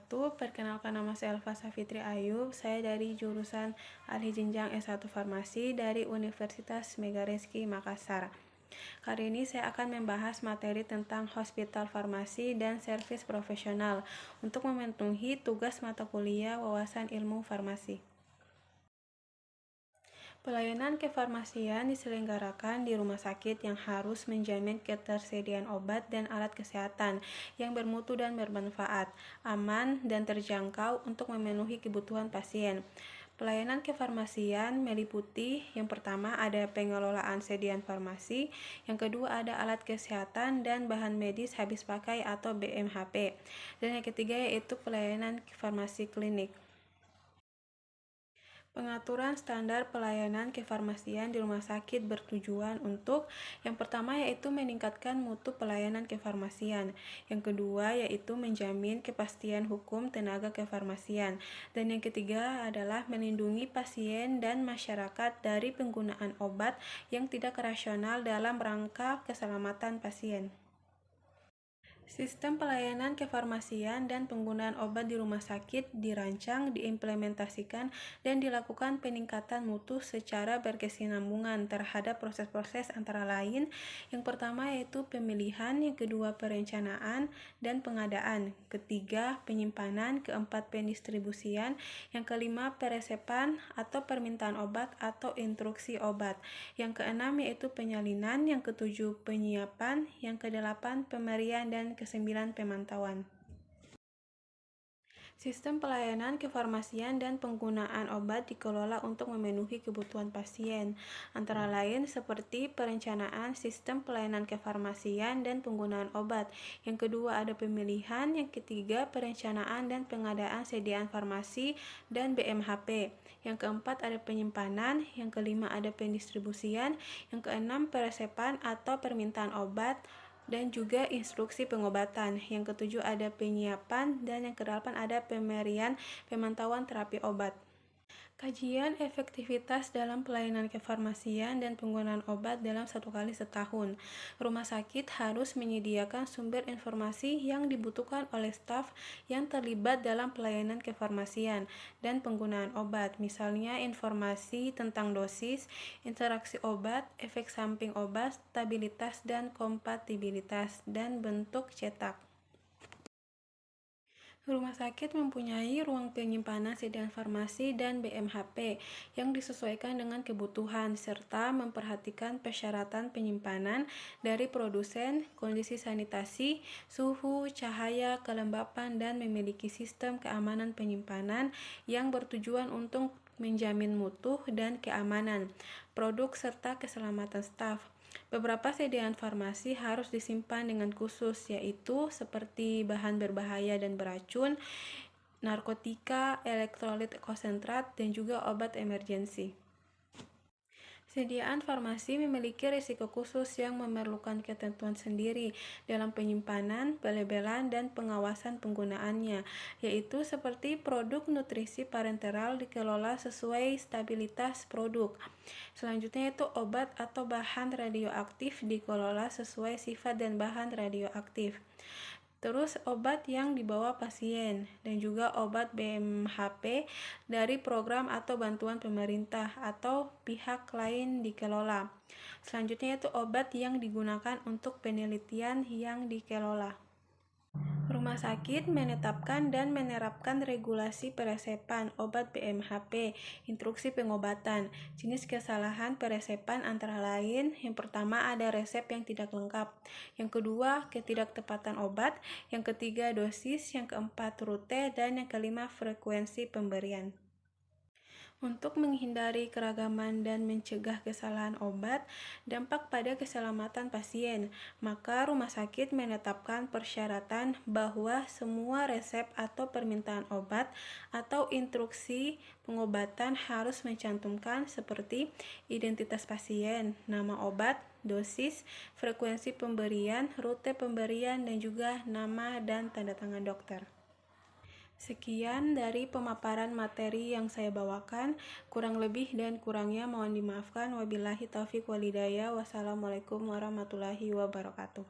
wabarakatuh. Perkenalkan, nama saya Elva Safitri Ayub. Saya dari jurusan Alih Jenjang S1 Farmasi dari Universitas Megarizky Makassar. Kali ini saya akan membahas materi tentang hospital farmasi dan servis profesional untuk memenuhi tugas mata kuliah wawasan ilmu farmasi. Pelayanan kefarmasian diselenggarakan di rumah sakit yang harus menjamin ketersediaan obat dan alat kesehatan yang bermutu dan bermanfaat, aman, dan terjangkau untuk memenuhi kebutuhan pasien. Pelayanan kefarmasian meliputi yang pertama ada pengelolaan sediaan farmasi, yang kedua ada alat kesehatan dan bahan medis habis pakai atau BMHP, dan yang ketiga yaitu pelayanan farmasi klinik. Pengaturan standar pelayanan kefarmasian di rumah sakit bertujuan untuk yang pertama yaitu meningkatkan mutu pelayanan kefarmasian, yang kedua yaitu menjamin kepastian hukum tenaga kefarmasian, dan yang ketiga adalah melindungi pasien dan masyarakat dari penggunaan obat yang tidak rasional dalam rangka keselamatan pasien. Sistem pelayanan kefarmasian dan penggunaan obat di rumah sakit dirancang, diimplementasikan, dan dilakukan peningkatan mutu secara berkesinambungan terhadap proses-proses antara lain. Yang pertama yaitu pemilihan, yang kedua perencanaan dan pengadaan, ketiga penyimpanan, keempat pendistribusian, yang kelima peresepan atau permintaan obat atau instruksi obat, yang keenam yaitu penyalinan, yang ketujuh penyiapan, yang kedelapan pemberian, dan kesembilan pemantauan. Sistem pelayanan kefarmasian dan penggunaan obat dikelola untuk memenuhi kebutuhan pasien, antara lain seperti perencanaan sistem pelayanan kefarmasian dan penggunaan obat. Yang kedua ada pemilihan, yang ketiga perencanaan dan pengadaan sediaan farmasi dan BMHP. Yang keempat ada penyimpanan, yang kelima ada pendistribusian, yang keenam peresepan atau permintaan obat, dan juga instruksi pengobatan. Yang ketujuh ada penyiapan, dan yang kedelapan ada pemberian pemantauan terapi obat. Kajian efektivitas dalam pelayanan kefarmasian dan penggunaan obat dalam 1 kali setahun. Rumah sakit harus menyediakan sumber informasi yang dibutuhkan oleh staf yang terlibat dalam pelayanan kefarmasian dan penggunaan obat, misalnya informasi tentang dosis, interaksi obat, efek samping obat, stabilitas dan kompatibilitas, dan bentuk cetak. Rumah sakit mempunyai ruang penyimpanan sediaan farmasi dan BMHP yang disesuaikan dengan kebutuhan, serta memperhatikan persyaratan penyimpanan dari produsen, kondisi sanitasi, suhu, cahaya, kelembapan, dan memiliki sistem keamanan penyimpanan yang bertujuan untuk menjamin mutu dan keamanan produk serta keselamatan staf. Beberapa sediaan farmasi harus disimpan dengan khusus, yaitu seperti bahan berbahaya dan beracun, narkotika, elektrolit konsentrat, dan juga obat emergensi. Sediaan farmasi memiliki risiko khusus yang memerlukan ketentuan sendiri dalam penyimpanan, pelabelan, dan pengawasan penggunaannya, yaitu seperti produk nutrisi parenteral dikelola sesuai stabilitas produk. Selanjutnya itu obat atau bahan radioaktif dikelola sesuai sifat dan bahan radioaktif. Terus obat yang dibawa pasien, dan juga obat BMHP dari program atau bantuan pemerintah atau pihak lain dikelola. Selanjutnya itu obat yang digunakan untuk penelitian yang dikelola. Rumah sakit menetapkan dan menerapkan regulasi peresepan obat BMHP, instruksi pengobatan. Jenis kesalahan peresepan antara lain, yang pertama ada resep yang tidak lengkap, yang kedua ketidaktepatan obat, yang ketiga dosis, yang keempat rute, dan yang kelima frekuensi pemberian. Untuk menghindari keragaman dan mencegah kesalahan obat dampak pada keselamatan pasien, maka rumah sakit menetapkan persyaratan bahwa semua resep atau permintaan obat atau instruksi pengobatan harus mencantumkan seperti identitas pasien, nama obat, dosis, frekuensi pemberian, rute pemberian, dan juga nama dan tanda tangan dokter. Sekian dari pemaparan materi yang saya bawakan, kurang lebih dan kurangnya mohon dimaafkan. Wabillahi taufiq walhidayah. Wassalamualaikum warahmatullahi wabarakatuh.